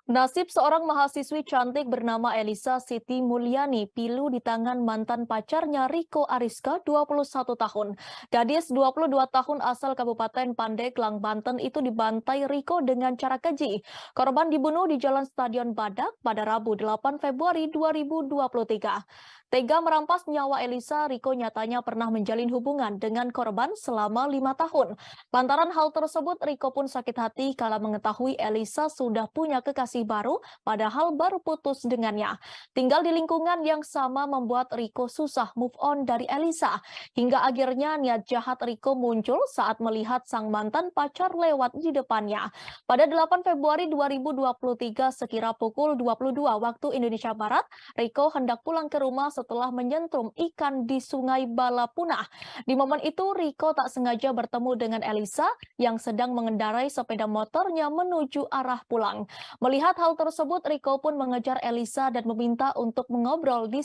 Nasib seorang mahasiswi cantik bernama Elisa Siti Mulyani pilu di tangan mantan pacarnya Riko Ariska, 21 tahun. Gadis 22 tahun asal Kabupaten Pandeglang, Banten itu dibantai Riko dengan cara keji. Korban dibunuh di Jalan Stadion Badak pada Rabu 8 Februari 2023. Tega merampas nyawa Elisa, Riko nyatanya pernah menjalin hubungan dengan korban selama 5 tahun. Lantaran hal tersebut, Riko pun sakit hati kala mengetahui Elisa sudah punya kekasih baru, padahal baru putus dengannya. Tinggal di lingkungan yang sama membuat Riko susah move on dari Elisa. Hingga akhirnya niat jahat Riko muncul saat melihat sang mantan pacar lewat di depannya. Pada 8 Februari 2023 sekira pukul 22 waktu Indonesia Barat, Riko hendak pulang ke rumah setelah menyentrum ikan di Sungai Balapunah. Di momen itu, Riko tak sengaja bertemu dengan Elisa yang sedang mengendarai sepeda motornya menuju arah pulang. Melihat hal tersebut, Riko pun mengejar Elisa dan meminta untuk mengobrol di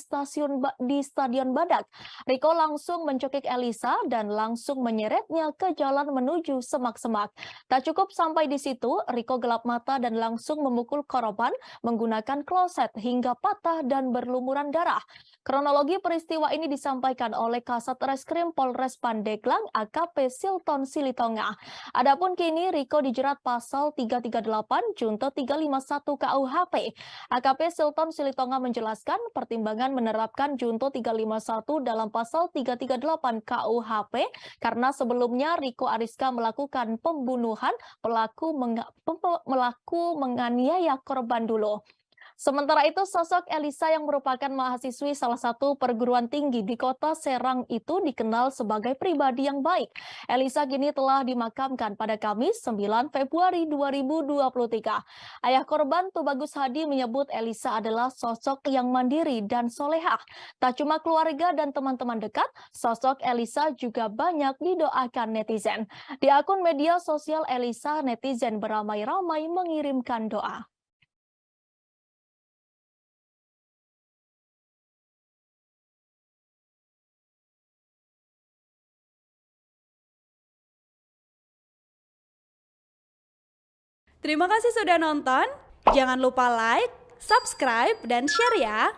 Stadion Badak. Riko langsung mencekik Elisa dan langsung menyeretnya ke jalan menuju semak-semak. Tak cukup sampai di situ, Riko gelap mata dan langsung memukul korban menggunakan kloset hingga patah dan berlumuran darah. Kronologi peristiwa ini disampaikan oleh Kasat Reskrim Polres Pandeglang AKP Silton Silitonga. Adapun kini Riko dijerat pasal 338 Junto 351 KUHP. AKP Silton Silitonga menjelaskan pertimbangan menerapkan Junto 351 dalam pasal 338 KUHP karena sebelumnya Riko Ariska melakukan pembunuhan, pelaku menganiaya korban dulu. Sementara itu, sosok Elisa yang merupakan mahasiswi salah satu perguruan tinggi di kota Serang itu dikenal sebagai pribadi yang baik. Elisa kini telah dimakamkan pada Kamis 9 Februari 2023. Ayah korban Tubagus Hadi menyebut Elisa adalah sosok yang mandiri dan solehah. Tak cuma keluarga dan teman-teman dekat, sosok Elisa juga banyak didoakan netizen. Di akun media sosial Elisa, netizen beramai-ramai mengirimkan doa. Terima kasih sudah nonton. Jangan lupa like, subscribe, dan share ya.